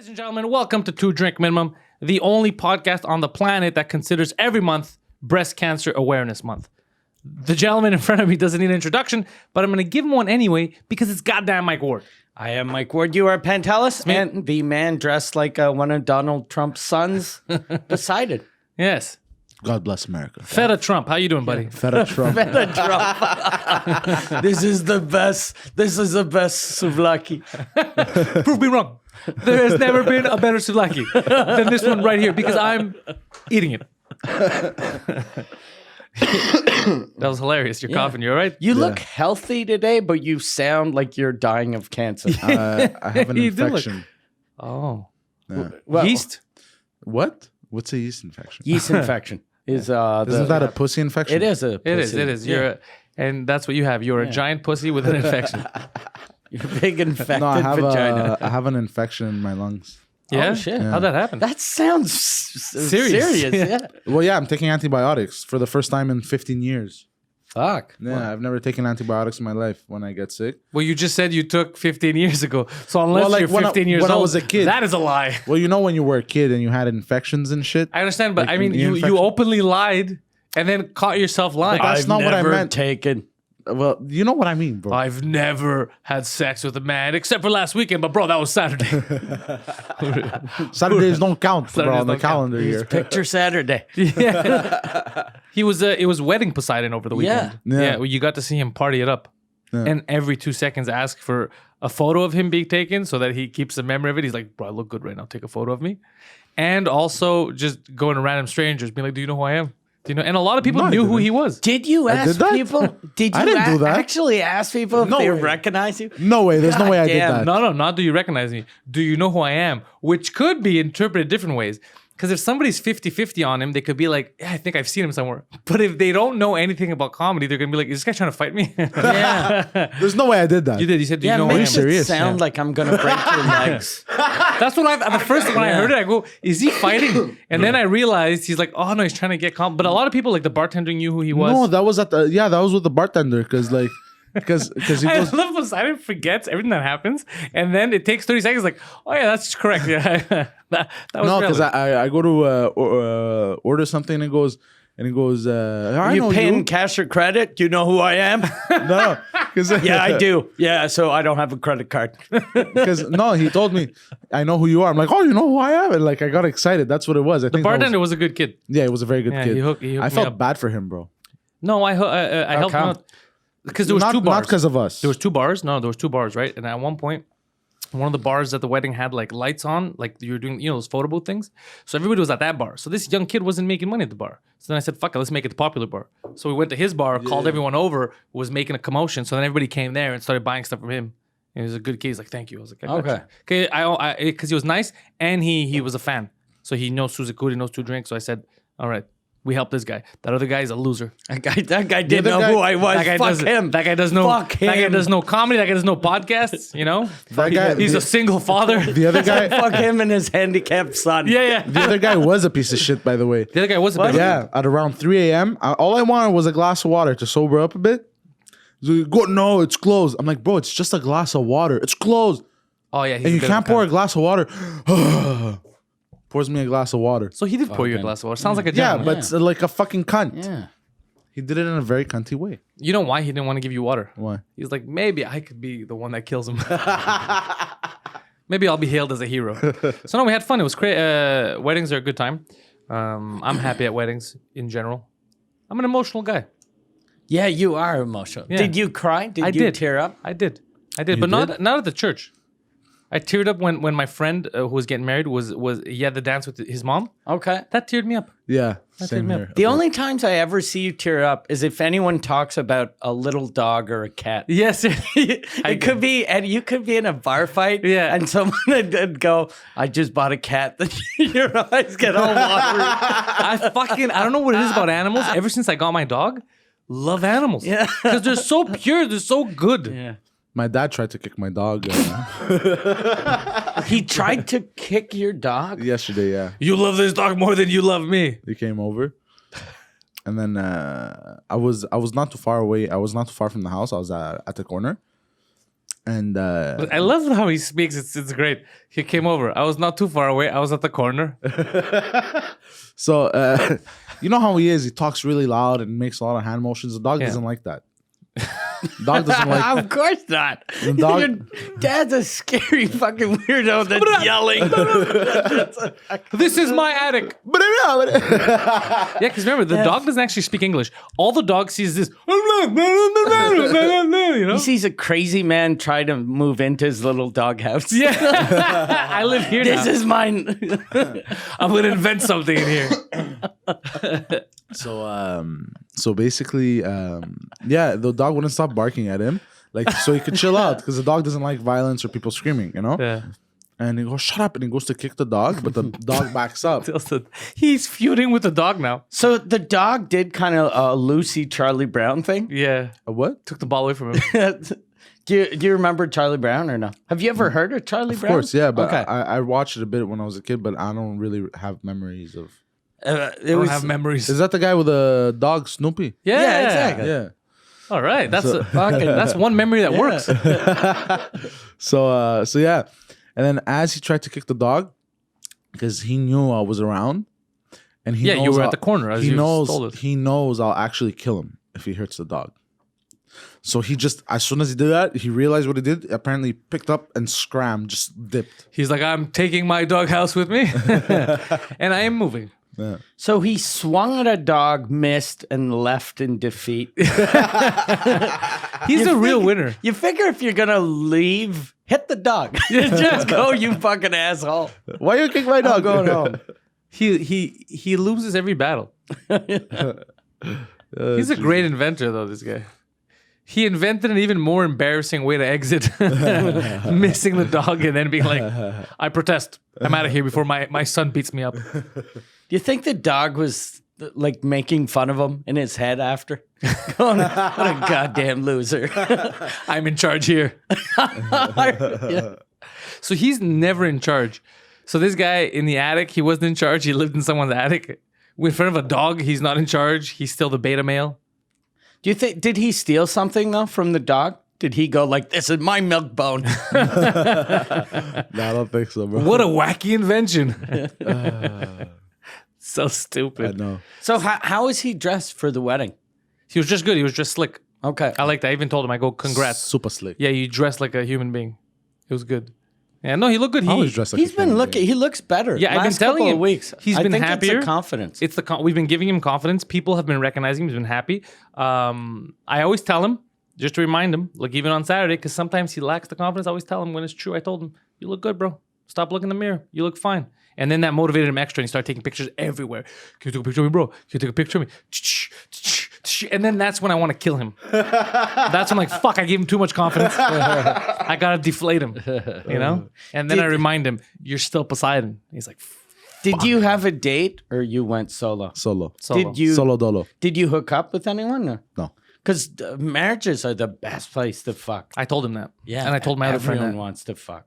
Ladies and gentlemen, welcome to Two Drink Minimum, the only podcast on the planet that considers every month Breast Cancer Awareness Month. The gentleman in front of me doesn't need an introduction, but I'm going to give him one anyway because it's goddamn Mike Ward. I am Mike Ward. You are Pantelis, and the man dressed like one of Donald Trump's sons, Poseidon. Yes. God bless America. Feta Trump. How you doing, buddy? Feta Trump. Trump. This is the best. This is the best souvlaki. Prove me wrong. There has never been a better souvlaki than this one right here because I'm eating it. That was hilarious. You're coughing. You all right? You look healthy today, but you sound like you're dying of cancer. I have an You do look- infection. Oh. Well, Yeast? What? What's a yeast infection? yeast infection is Isn't that a pussy infection? It is a. It is. pussy. It is. And that's what you have. You're a giant pussy with an infection. You're a big infected No, I have vagina. I have an infection in my lungs. Yeah? Oh, shit. How'd that happen? That sounds serious. Yeah. Well, yeah, I'm taking antibiotics for the first time in 15 years. Fuck. Yeah, I've never taken antibiotics in my life when I get sick. Well, you just said you took 15 years ago. So unless Well, like, you're when I- 15 years when I old, was a kid. that is a lie. Well, you know when you were a kid and you had infections and shit? I understand, but Like I mean, an you infection? openly lied and then caught yourself lying. But that's not what I never meant. taken. Well, you know what I mean, bro. I've never had sex with a man except for last weekend, but bro, that was Saturday. Saturdays don't count, bro, Saturdays on the don't count. calendar here. Picture Saturday. He was it was wedding Poseidon over the weekend. Yeah. Well, you got to see him party it up. And every 2 seconds ask for a photo of him being taken so that he keeps a memory of it. He's like, bro, I look good right now. Take a photo of me. And also just going to random strangers, being like, do you know who I am? Do you know? And a lot of people No, I knew who didn't. he was. Did you ask did that? people? Did you I didn't do that. actually ask people if No they way. recognize you? No way. There's no way I did Goddamn. that. No, not do you recognize me. Do you know who I am? Which could be interpreted different ways. Because if somebody's 50-50 on him, they could be like, yeah, I think I've seen him somewhere. But if they don't know anything about comedy, they're going to be like, is this guy trying to fight me? Yeah. There's no way I did that. You did. You said, do you Yeah, know who I makes am? it serious? sound like I'm gonna break your legs. That's what I've, the first, when I heard it, I go, is he fighting? And then I realized he's like, oh no, he's trying to get calm. But a lot of people, like the bartender knew who he was. No, that was at the that was with the bartender because he I goes love Poseidon forgets everything that happens. And then it takes 30 seconds like, oh yeah, that's correct. Yeah. that was no because relevant. I go to order something and it goes I You know paying you. cash or credit? Do you know who I am? No, because Yeah, I do. Yeah, so I don't have a credit card. Because no, he told me I know who you are. I'm like, oh, you know who I am, and like I got excited. That's what it was. I think that Bartender was a good kid. yeah, he was a very good Yeah, kid. he hooked I me felt up. bad for him, bro. No, I helped him come? out. Because there was two Not bars. because of us. There was 2 bars. No, there was 2 bars, right? And at one point, one of the bars at the wedding had like lights on, like you were doing, those photo booth things. So everybody was at that bar. So this young kid wasn't making money at the bar. So then I said, fuck it, let's make it the popular bar. So we went to his bar, called everyone over, was making a commotion. So then everybody came there and started buying stuff from him. And he was a good kid. He's like, thank you. I was like, Okay. Okay, because he was nice and he was a fan. So he knows Suzuki, he knows 2 drinks. So I said, all right, we helped this guy. That other guy is a loser. That guy didn't other know guy- who I was. That guy Fuck does him. That guy does no. Fuck That guy him. does no comedy. That guy does no podcasts. That guy, He's a single father. the other guy. Fuck him and his handicapped son. Yeah. The other guy was a piece of shit, by the way. The other guy was a bit. Yeah, at around 3 a.m., all I wanted was a glass of water to sober up a bit. So go, no, it's closed. I'm like, bro, it's just a glass of water. It's closed. Oh yeah. He's And a you bit can't of a pour a cunt. glass of water. Pours me a glass of water. So he did pour you a glass of water. Sounds like a Yeah, gentleman. but it's like a fucking cunt. Yeah. He did it in a very cunty way. You know why he didn't want to give you water? Why? He's like, maybe I could be the one that kills him. Maybe I'll be hailed as a hero. So no, we had fun. It was great. Weddings are a good time. I'm happy at weddings in general. I'm an emotional guy. Yeah, you are emotional. Yeah. Did you cry? Did I you did. tear up? I did, but not at the church. I teared up when my friend who was getting married was he had the dance with his mom. Okay. That teared me up. Yeah, same me here. up. The only times I ever see you tear up is if anyone talks about a little dog or a cat. Yes, It could be, and you could be in a bar fight, Yeah. and someone would go, "I just bought a cat." Your eyes get all watery. I don't know what it is about animals. Ever since I got my dog, love animals. Yeah. Because they're so pure, they're so good. Yeah. My dad tried to kick my dog He tried to kick your dog. yesterday. Yeah, You love this dog more than you love me. he came over, and then I was not too far away. I was not too far from the house. I was at the corner, And I love how he speaks. It's great. He came over. I was not too far away. I was at the corner. so you know how he is. He talks really loud and makes a lot of hand motions. The dog doesn't like that. Dog doesn't like. Of course not. The dog- Your dad's a scary fucking weirdo that's yelling. This is my attic. Yeah, because remember, the dog doesn't actually speak English. All the dog sees is this. You know? He sees a crazy man try to move into his little doghouse. Yeah. I live here This now. is mine. I'm going to invent something in here. So basically, yeah, the dog wouldn't stop barking at him, like so he could chill out because the dog doesn't like violence or people screaming, you know. Yeah. And he goes, "Shut up!" and he goes to kick the dog, but the dog backs up. He's feuding with the dog now. So the dog did kind of a Lucy Charlie Brown thing. Yeah. A what? Took the ball away from him. Do you remember Charlie Brown or no? Have you ever heard of Charlie Of Brown? course, yeah, but Okay. I watched it a bit when I was a kid, but I don't really have memories of. I don't have memories. Is that the guy with the dog Snoopy? Yeah, exactly. Yeah. All right. That's So- that's one memory that works. So yeah, and then as he tried to kick the dog, because he knew I was around, and he Yeah, you knows were at I'll- the corner as he you knows stole it. he knows I'll actually kill him if he hurts the dog. So he just, as soon as he did that, he realized what he did. Apparently, picked up and scrammed, just dipped. He's like, I'm taking my doghouse with me, and I am moving. Yeah. So he swung at a dog, missed, and left in defeat. He's a real winner. You figure if you're gonna leave, hit the dog. Just go, you fucking asshole. Why you kick my dog? I'm going home. He loses every battle. He's a great inventor, though. This guy. He invented an even more embarrassing way to exit, missing the dog and then being like, "I protest. I'm out of here before my son beats me up." Do you think the dog was like making fun of him in his head after? Going, what a goddamn loser. I'm in charge here. Yeah. So he's never in charge. So this guy in the attic, he wasn't in charge. He lived in someone's attic. In front of a dog, he's not in charge. He's still the beta male. Do you think, did he steal something though from the dog? Did he go like, this is my milk bone? No, I don't think so, bro. What a wacky invention. So I stupid. know. So how is he dressed for the wedding? He was just good. He was just slick. Okay. I like that. I even told him, I go, congrats. Super slick. Yeah, you dressed like a human being. It was good. Yeah, no, he looked good. I always dress like He's a been human looking, being. he looks better. Yeah, I've been Last telling couple you, of weeks. he's I been think happier. It's a confidence. It's we've been giving him confidence. People have been recognizing him. He's been happy. I always tell him, just to remind him, like even on Saturday, because sometimes he lacks the confidence. I always tell him when it's true. I told him, you look good, bro. Stop looking in the mirror. You look fine. And then that motivated him extra, and he started taking pictures everywhere. Can you take a picture of me, bro? Can you take a picture of me? And then that's when I want to kill him. That's when I'm like, fuck, I gave him too much confidence. I gotta deflate him, you know? And then I remind him, you're still Poseidon. He's like, Did you have a date or you went solo? Solo. Did you Solo dolo. Did you hook up with anyone? Or? No. Because marriages are the best place to fuck. I told him that. Yeah, And I told my other friend everyone that. wants to fuck.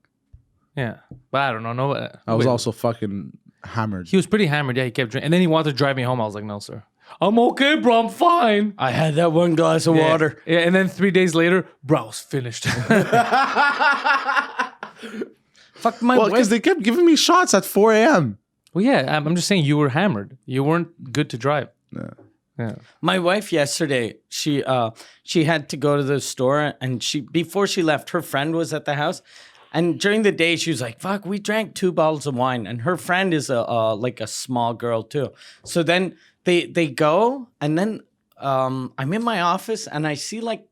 Yeah. But I don't know. No, I was wait. also fucking hammered. He was pretty hammered. Yeah, he kept drinking. And then he wanted to drive me home. I was like, no, sir. I'm okay, bro. I'm fine. I had that one glass of water. Yeah. And then 3 days later, bro, I was finished. Fuck my Well, wife. because they kept giving me shots at 4 a.m. Well, yeah, I'm just saying you were hammered. You weren't good to drive. Yeah. My wife yesterday, she had to go to the store, and before she left, her friend was at the house, and during the day she was like, "Fuck, we drank 2 bottles of wine," and her friend is like a small girl too. So then they go, and then I'm in my office, and I see like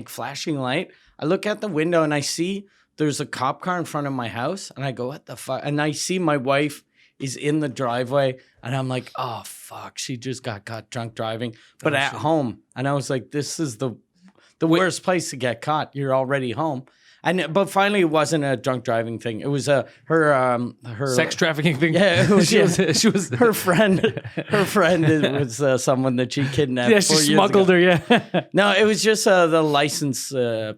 flashing light. I look out the window, and I see there's a cop car in front of my house, and I go, "What the fuck?" And I see my wife is in the driveway, and I'm like, oh fuck, she just got caught drunk driving, but at home. And I was like, this is the worst place to get caught. You're already home. But finally, it wasn't a drunk driving thing. It was her Sex trafficking thing. Yeah, it was, she was her friend. Her friend was someone that she kidnapped. Yeah, she 4 years smuggled ago. her. Yeah. No, it was just the license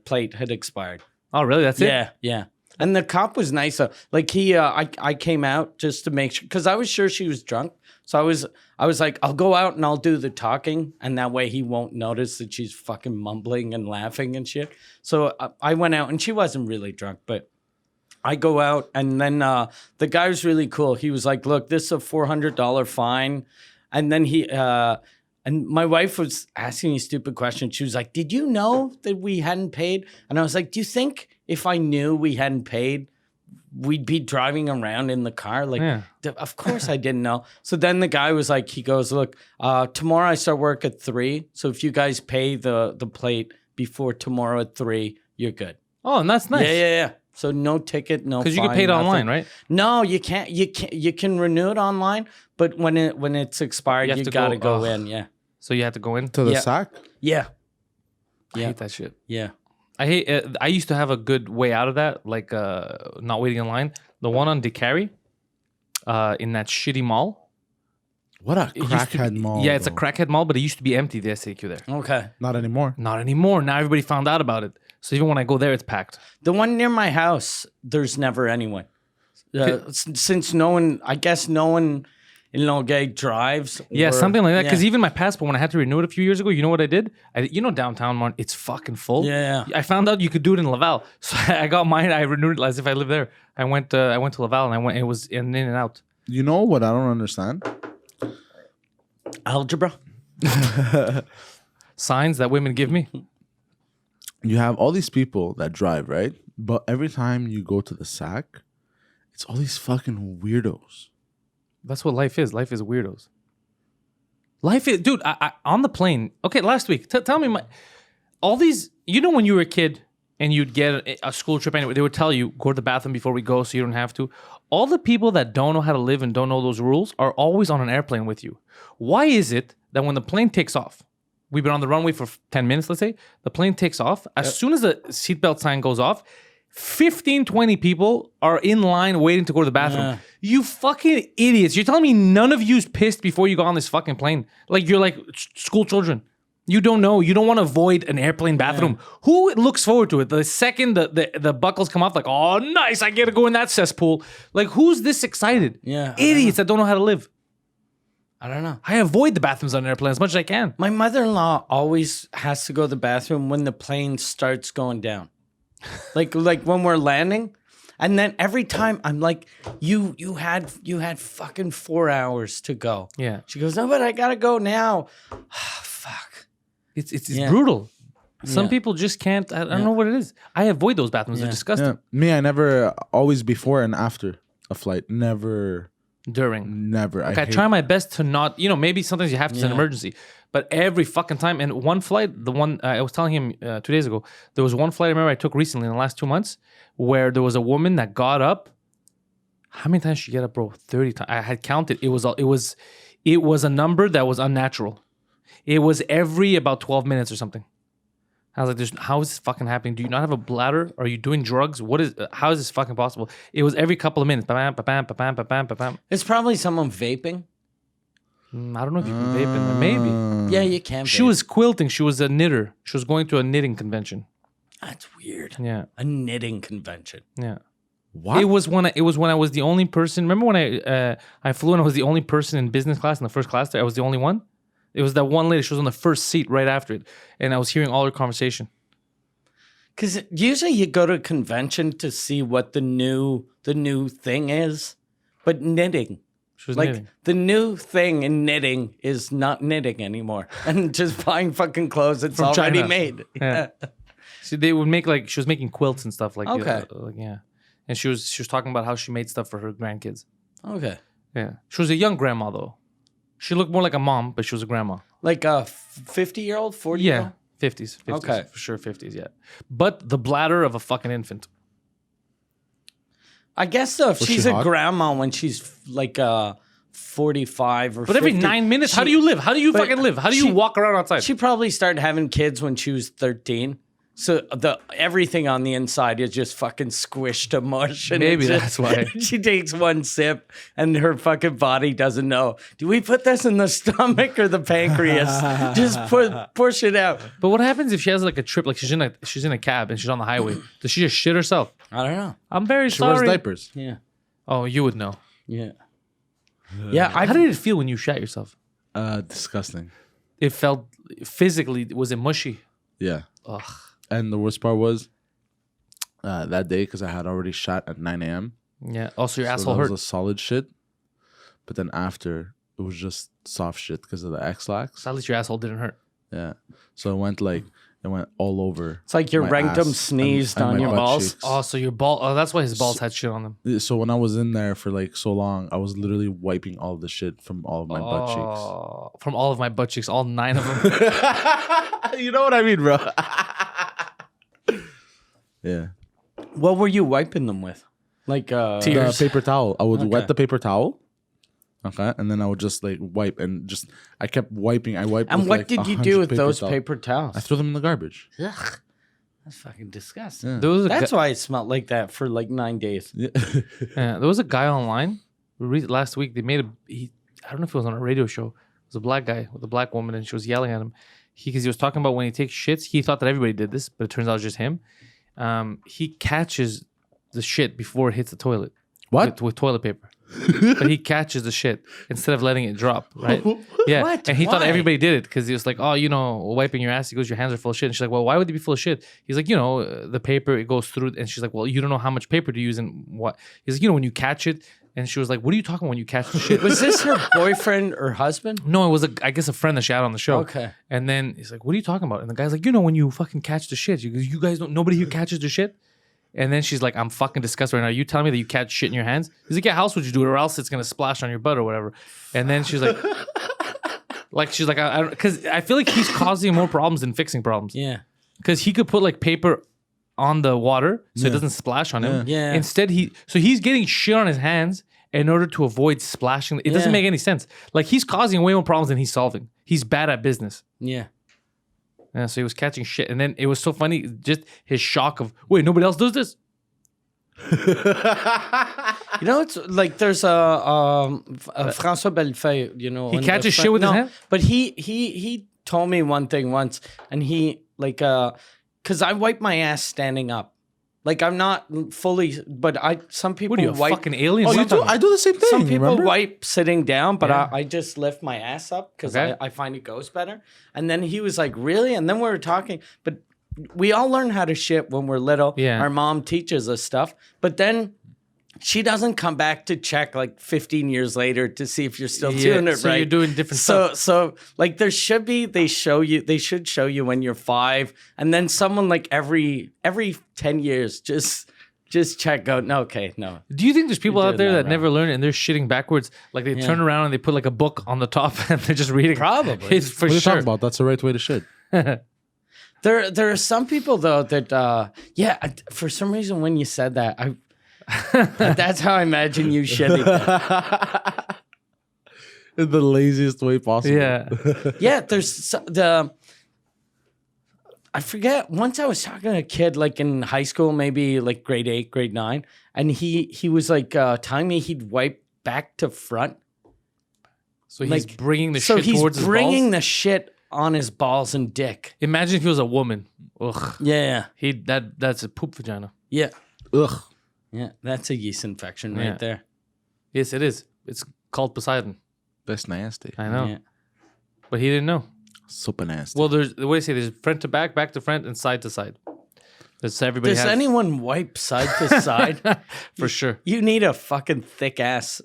plate had expired. Oh, really? That's it? Yeah. And the cop was nice. Like I came out just to make sure, because I was sure she was drunk. So I was like, I'll go out and I'll do the talking, and that way he won't notice that she's fucking mumbling and laughing and shit. So I went out, and she wasn't really drunk, but I go out, and then the guy was really cool. He was like, "Look, this is a $400 fine," and then and my wife was asking me stupid questions. She was like, "Did you know that we hadn't paid?" And I was like, "Do you think if I knew we hadn't paid, we'd be driving around in the car?" Like, of course I didn't know. So then the guy was like, he goes, "Look, tomorrow I start work at 3. So if you guys pay the plate before tomorrow at 3, you're good." Oh, and that's nice. Yeah. So no ticket, no. Because you can pay it online, right? No, you can't. You can renew it online, but when it's expired, you gotta go in. Yeah. So you have to go in To the sack? Yeah. I hate that shit. Yeah. I hate. I used to have a good way out of that, like not waiting in line. The one on DeCarry, in that shitty mall. What a It used to crackhead be- mall. Yeah, it's a bro. crackhead mall, but it used to be empty. The SAQ there. Okay. Not anymore. Not anymore. Now everybody found out about it. So even when I go there, it's packed. The one near my house, there's never anyone. Since no one, gay drives. Yeah, or- something like that. Because yeah. even my passport, when I had to renew it a few years ago, you know what I did? Downtown, Martin, it's fucking full. Yeah. I found out you could do it in Laval, so I got mine. I renewed it as if I lived there. I went to Laval, and it was in and out. You know what I don't understand? Algebra. Signs that women give me. You have all these people that drive, right? But every time you go to the sack, it's all these fucking weirdos. That's what life is. Life is weirdos. Life is, dude. I on the plane. Okay, last week. Tell me, all these. When you were a kid and you'd get a school trip anyway, they would tell you go to the bathroom before we go, so you don't have to. All the people that don't know how to live and don't know those rules are always on an airplane with you. Why is it that when the plane takes off, we've been on the runway for 10 minutes, let's say, the plane takes off, as soon as the seatbelt sign goes off, 15, 20 people are in line waiting to go to the bathroom. Yeah. You fucking idiots. You're telling me none of you's pissed before you got on this fucking plane. Like, you're like school children. You don't know. You don't want to avoid an airplane bathroom. Who looks forward to it? The second the buckles come off, like, oh, nice, I get to go in that cesspool. Like, who's this excited? Yeah, Idiots that don't know how to live. I don't know. I avoid the bathrooms on an airplane as much as I can. My mother-in-law always has to go to the bathroom when the plane starts going down. like when we're landing. And then every time I'm like, you had fucking 4 hours to go. Yeah. She goes, no, but I gotta go now. Fuck. It's Yeah. brutal. Some Yeah. people just can't. I don't know what it is. I avoid those bathrooms. They're Yeah. disgusting. Yeah. Me, I never, always before and after a flight. Never. During. I Okay, I hate- try my best to not. Maybe sometimes you have to. It's an Yeah. emergency. But every fucking time, and one flight, the one I was telling him 2 days ago, there was one flight I remember I took recently in the last 2 months where there was a woman that got up. How many times did she get up, bro? 30 times. I had counted. It was a number that was unnatural. It was every about 12 minutes or something. I was like, how is this fucking happening? Do you not have a bladder? Are you doing drugs? How is this fucking possible? It was every couple of minutes. Ba-bam, ba-bam, ba-bam, ba-bam, ba-bam. It's probably someone vaping. I don't know if you can vape in there. Maybe. Yeah, you can. She vape. was quilting. She was a knitter. She was going to a knitting convention. That's weird. Yeah. A knitting convention. Yeah. What? It was when I was the only person. Remember when I flew and I was the only person in business class in the first class there? I was the only one. It was that one lady. She was on the first seat right after it, and I was hearing all her conversation. Because usually you go to a convention to see what the new thing is, but knitting. She was Like knitting. the new thing in knitting is not knitting anymore, and just buying fucking clothes that's From already China. made. Yeah. See, they would make she was making quilts and stuff like. Okay. Yeah, and she was talking about how she made stuff for her grandkids. Okay. Yeah, she was a young grandma though. She looked more like a mom, but she was a grandma. Like a 50-year-old, 40-year-old? Yeah, 50s. Okay. For sure 50s, yeah. But the bladder of a fucking infant. I guess so. If Was she's she a hot? grandma when she's like 45 or But every 50, 9 minutes, how she- do you live? How do you but fucking live? How do you she- walk around outside? She probably started having kids when she was 13. So everything on the inside is just fucking squished to mush. And Maybe it's that's why. she takes one sip and her fucking body doesn't know. Do we put this in the stomach or the pancreas? Just push it out. But what happens if she has like a trip, like she's in a cab and she's on the highway? Does she just shit herself? I don't know. I'm very She wears sorry. diapers. Yeah. Oh, you would know. Yeah. Yeah. How did it feel when you shat yourself? Disgusting. It felt physically. Was it mushy? Yeah. Ugh. And the worst part was that day because I had already shot at 9 a.m. Yeah. Also, your So asshole that hurt. was a solid shit. But then after, it was just soft shit because of the X-Lax. So at least your asshole didn't hurt. Yeah. So it went all over. It's like your my rectum ass sneezed and on my your butt balls. cheeks. Oh, so your ball. Oh, that's why his balls had shit on them. So when I was in there for like so long, I was literally wiping all the shit from all of my butt cheeks. Oh, from all of my butt cheeks, all 9 of them. You know what I mean, bro? Yeah. What were you wiping them with? Like The Tears. paper towel. I would Okay. wet the paper towel. Okay. And then I would just like wipe and I kept wiping. I wiped. And with, what like, did you 100 do with those towels. paper towels? I threw them in the garbage. Ugh, that's fucking disgusting. Yeah. There was a That's guy, why it smelled like that for like 9 days. Yeah. there was a guy online. Last week they made I don't know if it was on a radio show. It was a black guy with a black woman, and she was yelling at him. Because he was talking about when he takes shits, he thought that everybody did this, but it turns out it's just him. He catches the shit before it hits the toilet. What? With toilet paper. But he catches the shit instead of letting it drop, right? Yeah. What? And he thought Why? everybody did it because he was like, oh, wiping your ass. He goes, your hands are full of shit. And she's like, well, why would they be full of shit? He's like, the paper, it goes through. And she's like, well, you don't know how much paper to use and what. He's like, when you catch it. And she was like, what are you talking about when you catch the shit? Was this her boyfriend or husband? No, it was I guess a friend that she had on the show. Okay. And then he's like, what are you talking about? And the guy's like, when you fucking catch the shit. She goes, you guys don't, nobody here catches the shit? And then she's like, I'm fucking disgusted right now. You telling me that you catch shit in your hands? He's like, yeah, how else would you do it? Or else it's going to splash on your butt or whatever. And then she's like, because I feel like he's causing more problems than fixing problems. Yeah. Because he could put like paper on the water so it doesn't splash on him. Yeah. Instead, he's getting shit on his hands in order to avoid splashing. It doesn't Yeah. make any sense. Like he's causing way more problems than he's solving. He's bad at business. Yeah. Yeah, so he was catching shit. And then it was so funny, just his shock of, wait, nobody else does this? It's like there's François Bellefeuille, He catches shit with his hand? But he told me one thing once, and he because I wipe my ass standing up. Like I'm not fully, but some people What are you, a wipe. fucking alien? Oh, What you are do? talking I do the same thing. Some people remember? wipe sitting down, but Yeah. I just lift my ass up because Okay. I find it goes better. And then he was like, really? And then we were talking, but we all learn how to shit when we're little. Yeah. Our mom teaches us stuff, but then she doesn't come back to check like 15 years later to see if you're still doing it so right. you're doing different So stuff. so like they should show you when you're 5, and then someone like every 10 years just check out. No, okay, no. Do you think there's people You're out there doing that that never learn and they're shitting backwards? Like they turn around and they put like a book on the top and they're just reading. Probably. It's for What are you sure. talking about? That's the right way to shit. There are some people though that for some reason when you said that that's how I imagine you shitting. In the laziest way possible. Yeah. Yeah, I forget. Once I was talking to a kid like in high school, maybe like grade 8, grade 9, and he was like telling me he'd wipe back to front. So he's Like, bringing the So shit he's towards his bringing balls. the shit on his balls and dick. Imagine if he was a woman. Ugh. Yeah, That's a poop vagina. yeah, Ugh. yeah. That's a yeast infection Yeah. right there. Yes, it is. It's called Poseidon. That's nasty. I know. Yeah. But he didn't know. Super nasty. Well, there's the way to say there's front to back to front, and side to side. That's everybody Does has anyone wipe side to side? for sure. You need a fucking thick ass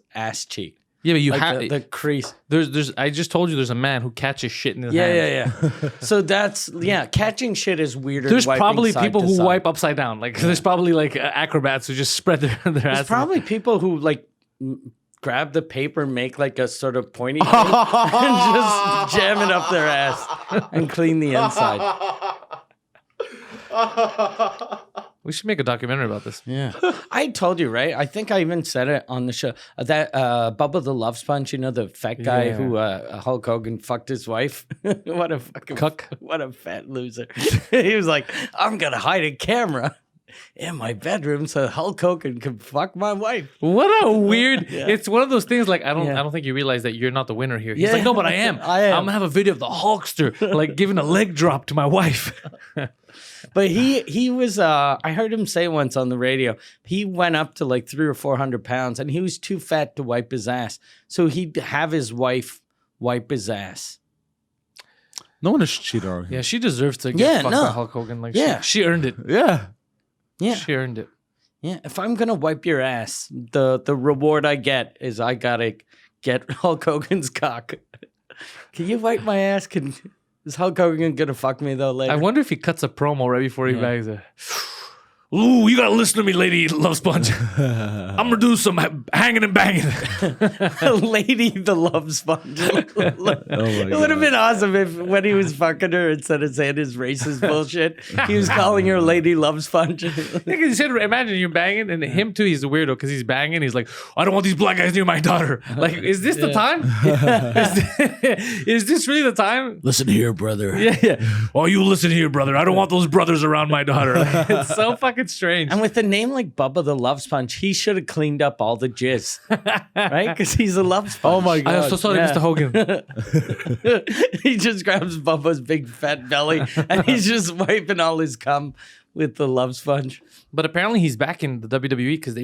cheek. Yeah, but you Like have the crease. there's. I just told you there's a man who catches shit in his Yeah, hands. yeah. So that's catching shit is weirder. There's than wiping probably side people to who side. wipe upside down. Like there's probably like acrobats who just spread their ass. There's probably people who like grab the paper, make like a sort of pointy thing, and just jam it up their ass and clean the inside. We should make a documentary about this. Yeah. I told you, right? I think I even said it on the show. That Bubba the Love Sponge, the fat guy Yeah. who Hulk Hogan fucked his wife. What a fucking Cuck. What a fat loser. He was like, I'm going to hide a camera in my bedroom so Hulk Hogan can fuck my wife. What a weird. It's one of those things like I Yeah. don't think you realize that you're not the winner here. He's Yeah. like, no, but I am. I am. I'm gonna have a video of the Hulkster like giving a leg drop to my wife. But he was I heard him say once on the radio, he went up to like 300 or 400 pounds and he was too fat to wipe his ass. So he'd have his wife wipe his ass. No one has cheated on him. Yeah, she deserves to get Yeah, fucked no. by Hulk Hogan. Like, Yeah. she earned it. Yeah. Yeah. She earned it. Yeah. If I'm gonna wipe your ass, the reward I get is I gotta get Hulk Hogan's cock. Can you wipe my ass? Is Hulk Hogan gonna fuck me though later? I wonder if he cuts a promo right before he bags it. Ooh, you gotta listen to me, Lady Love Sponge. I'm gonna do some hanging and banging. Lady the Love Sponge. It would have been awesome if when he was fucking her, instead of saying his racist bullshit, he was calling her Lady Love Sponge. He said, imagine you're banging, and him too. He's a weirdo because he's banging. He's like, I don't want these black guys near my daughter. Like, is this the time? Is this really the time? Listen here, brother. Yeah. Oh, you listen here, brother. I don't want those brothers around my daughter. Like, it's so fucking strange. And with a name like Bubba the Love Sponge, he should have cleaned up all the jizz, right? Because he's a love sponge. Oh my I god. am so sorry, Yeah. Mr. Hogan. He just grabs Bubba's big fat belly and he's just wiping all his cum with the love sponge. But apparently he's back in the WWE because they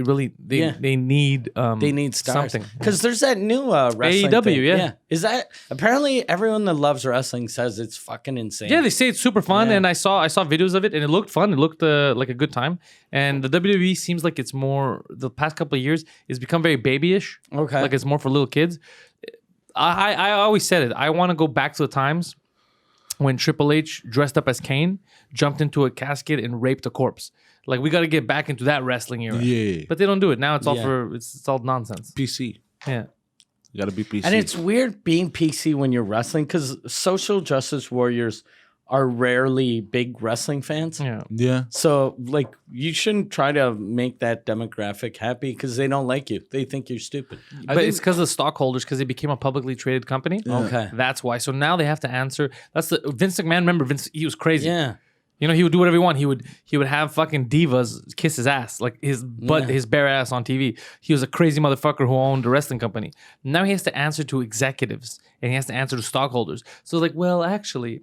Yeah. need They need stars. something. Because there's that new wrestling AEW, thing. yeah. Is that apparently everyone that loves wrestling says it's fucking insane. Yeah, they say it's super fun, Yeah. and I saw videos of it, and it looked fun. It looked like a good time. And the WWE seems like it's more the past couple of years it's become very babyish. Okay. like it's more for little kids. I always said it. I want to go back to the times when Triple H dressed up as Kane, jumped into a casket, and raped a corpse. Like we got to get back into that wrestling era. Yeah. But they don't do it now. It's all Yeah. it's all nonsense. PC. Yeah. You gotta be PC. And it's weird being PC when you're wrestling because social justice warriors are rarely big wrestling fans. Yeah. yeah. So, like, you shouldn't try to make that demographic happy because they don't like you. They think you're stupid. But it's because of the stockholders, because they became a publicly traded company. Okay. That's why. So now they have to answer. That's the Vince McMahon. Remember, Vince? He was crazy. Yeah. You know, he would do whatever he wanted. He would have fucking divas kiss his ass, like his butt, Yeah. his bare ass on TV. He was a crazy motherfucker who owned a wrestling company. Now he has to answer to executives and he has to answer to stockholders. So like, well, actually,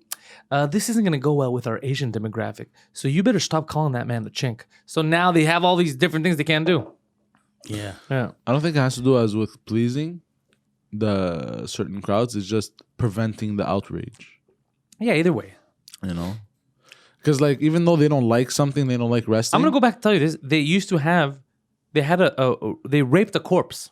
this isn't gonna go well with our Asian demographic. So you better stop calling that man the chink. So now they have all these different things they can't do. Yeah. Yeah. I don't think it has to do as with pleasing the certain crowds. It's just preventing the outrage. Yeah. Either way, You know, because like even though they don't like something, they don't like wrestling. I'm gonna go back to tell you this. They used to have, they had they raped a corpse.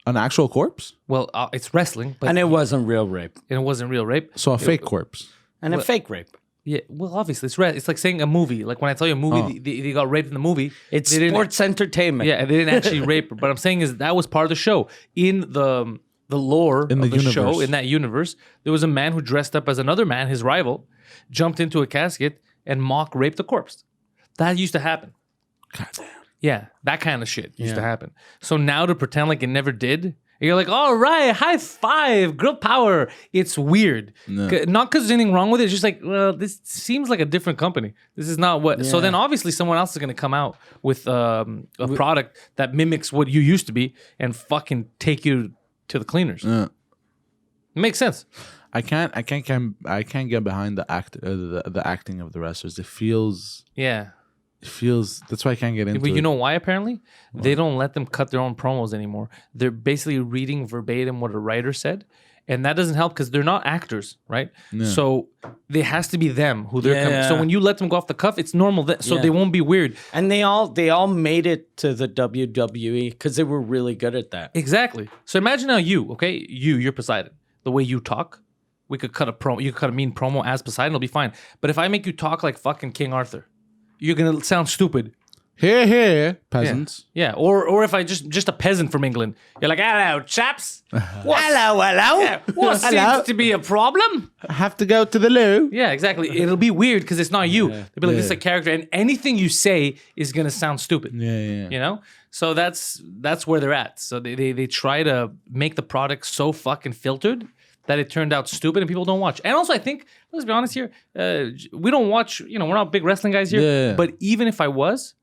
An actual corpse, Well, it's wrestling, but And it wasn't real rape. it wasn't real rape. so a fake corpse. And a fake rape. Yeah, well, obviously it's like saying a movie. Like when I tell you a movie, they got raped in the movie. It's they didn't- sports entertainment. Yeah, they didn't actually rape her. But I'm saying is that was part of the show. In the lore In of the the show, universe. in that universe, there was a man who dressed up as another man, his rival, jumped into a casket and mock raped a corpse. That used to happen. God damn. Yeah, that kind of shit used to Yeah. happen. So now to pretend like it never did, you're like, all right, high five, girl power. It's weird. No. Not because there's anything wrong with it. It's just like, well, this seems like a different company. This is not what. So Yeah. then obviously someone else is going to come out with a product that mimics what you used to be and fucking take you to the cleaners. Yeah. It makes sense. I can't get behind the acting of the wrestlers. It feels. That's why I can't get into But it. you know why, apparently? They don't let them cut their own promos anymore. They're basically reading verbatim what a writer said. And that doesn't help because they're not actors, right? So it has to be them who they're coming. So Yeah. when you let them go off the cuff, it's normal. So Yeah. they won't be weird. And they all made it to the WWE because they were really good at that. Exactly. So imagine now you're Poseidon. The way you talk, we could cut a promo. You could cut a mean promo as Poseidon. It'll be fine. But if I make you talk like fucking King Arthur, you're gonna sound stupid. Here, peasants. Yeah. Or if I just a peasant from England, you're like, hello, chaps. Hello. Yeah, what seems to be a problem? I have to go to the loo. Yeah, exactly. It'll be weird because it's not you. They'll be like, this is a character, and anything you say is gonna sound stupid. Yeah. You know? So that's where they're at. So they try to make the product so fucking filtered that it turned out stupid and people don't watch. And also, I think, let's be honest here, we don't watch, we're not big wrestling guys here. Yeah. But even if I was,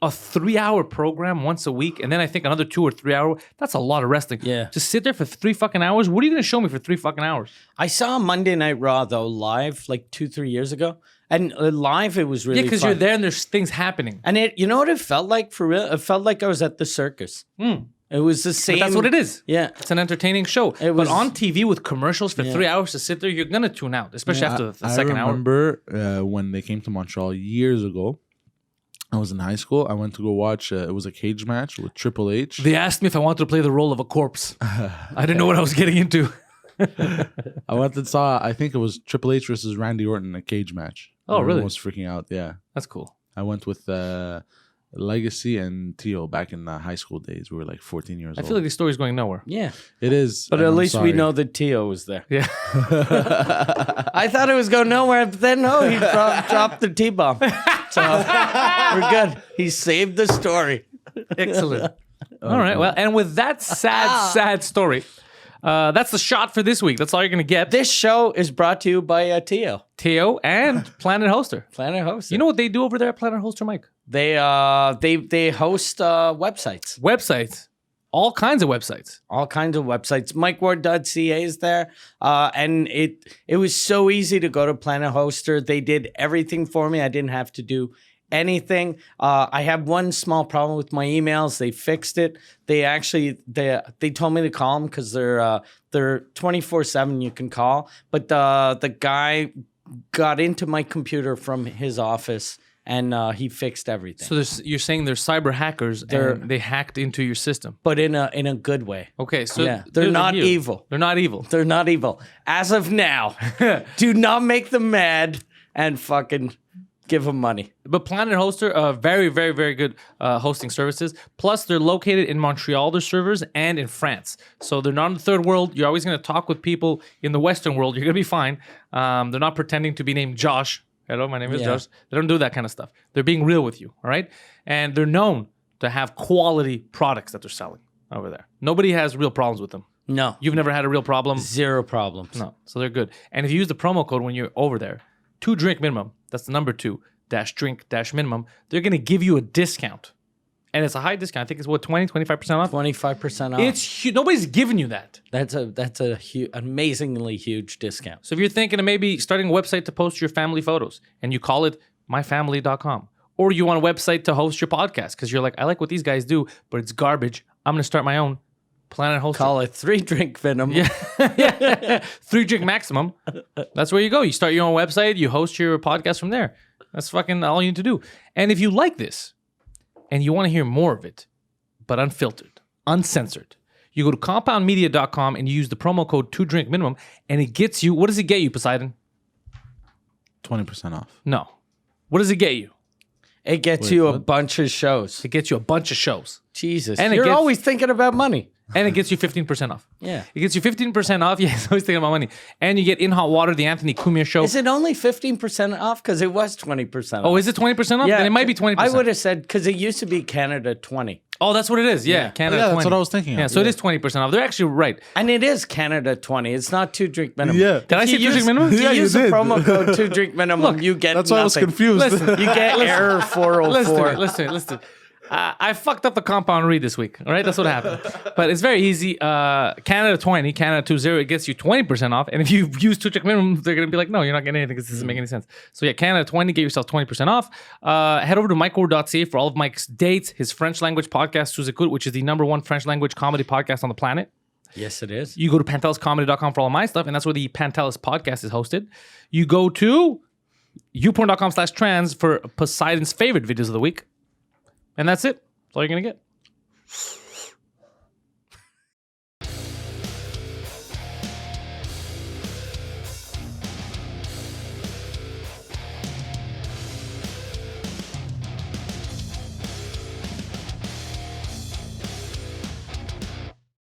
a 3-hour program once a week, and then I think another 2 or 3 hour, that's a lot of wrestling. Yeah. Just sit there for 3 fucking hours. What are you going to show me for 3 fucking hours? I saw Monday Night Raw though live like 2-3 years ago, and live it was really Yeah, because fun. you're there and there's things happening. And you know what it felt like for real? It felt like I was at the circus. It was the same. But that's what it is. Yeah. It's an entertaining show. It was- but on TV with commercials for 3 hours to sit there, you're going to tune out, especially after the second hour. I remember when they came to Montreal years ago. I was in high school. I went to go watch. It was a cage match with Triple H. They asked me if I wanted to play the role of a corpse. I didn't know what I was getting into. I went and saw. I think it was Triple H versus Randy Orton in a cage match. Oh, Everyone really? was freaking out. Yeah, That's cool. I went with Legacy and Tio back in the high school days. We were like 14 years I old. feel like the story's going nowhere. Yeah. It is, But and at I'm least we sorry. know that Tio was there. Yeah. I thought it was going nowhere, but then no, he dropped the T-bomb. So we're good. He saved the story. Excellent. All right. Well, and with that sad story, that's the shot for this week. That's all you're going to get. This show is brought to you by Tio, Teo and Planet Hoster. Planet Host. You know what they do over there at Planet Hoster, Mike? they host websites, Websites. All kinds of websites. all kinds of websites. MikeWard.ca is there, and it was so easy to go to Planet Hoster. They did everything for me. I didn't have to do anything. I have one small problem with my emails. They fixed it. They told me to call them because they're 24/7. You can call, but the guy got into my computer from his office and he fixed everything. So you're saying they're cyber hackers and they hacked into your system. But in a good way. Okay, so Yeah, they're not here. evil. They're not evil. They're not evil. As of now, do not make them mad and fucking give them money. But Planet Hoster, very, very, very good hosting services. Plus, they're located in Montreal, their servers, and in France. So they're not in the third world. You're always going to talk with people in the Western world. You're going to be fine. They're not pretending to be named Josh. Hello, my name is Josh. They don't do that kind of stuff. They're being real with you, all right? And they're known to have quality products that they're selling over there. Nobody has real problems with them. No. You've never had a real problem? Zero problems. No. So they're good. And if you use the promo code when you're over there, 2 drink minimum, that's the number 2, -drink -minimum, they're going to give you a discount. And it's a high discount. I think it's what, 25% off? 25% off. It's nobody's giving you that. That's a amazingly huge discount. So if you're thinking of maybe starting a website to post your family photos and you call it myfamily.com, or you want a website to host your podcast because you're like, I like what these guys do, but it's garbage. I'm going to start my own. Planet Hoster. Call it 3 drink venom. Yeah. 3 drink maximum. That's where you go. You start your own website, you host your podcast from there. That's fucking all you need to do. And if you like this and you want to hear more of it, but unfiltered, uncensored, you go to compoundmedia.com and you use the promo code 2 drink minimum and it gets you, what does it get you, Poseidon? 20% off. No. What does it get you? It gets Wait, you a what? bunch of shows. It gets you a bunch of shows. Jesus. And it You're gets- always thinking about money. And it gets you 15% off. Yeah. It gets you 15% off. Yeah, it's always thinking about money. And you get In Hot Water, the Anthony Cumia show. Is it only 15% off? Because it was 20% off. Oh, is it 20% off? Then it might be 20%. I would have said, because it used to be Canada 20. Oh, that's what it is. Yeah, Canada Yeah, 20. that's what I was thinking of. Yeah, so it is 20% off. They're actually right. And it is Canada 20. It's not 2 drink minimum. Yeah. Did I If say you 2 drink use- minimum? If you Yeah, you use the did. promo code 2 drink minimum, you get That's why I was nothing. confused. You get error 404. Listen. I fucked up the compound read this week. All right, that's what happened. But it's very easy. Canada 20, Canada 20, it gets you 20% off. And if you use 2 drink minimum, they're gonna be like, no, you're not getting anything because this doesn't make any sense. So yeah, Canada 20, get yourself 20% off. Head over to MikeWard.ca for all of Mike's dates, his French language podcast, Sous Écoute, which is the #1 French language comedy podcast on the planet. Yes, it is. You go to panteliscomedy.com for all of my stuff, and that's where the Pantelis podcast is hosted. You go to youporn.com/trans for Poseidon's favorite videos of the week. And that's it. That's all you're going to get.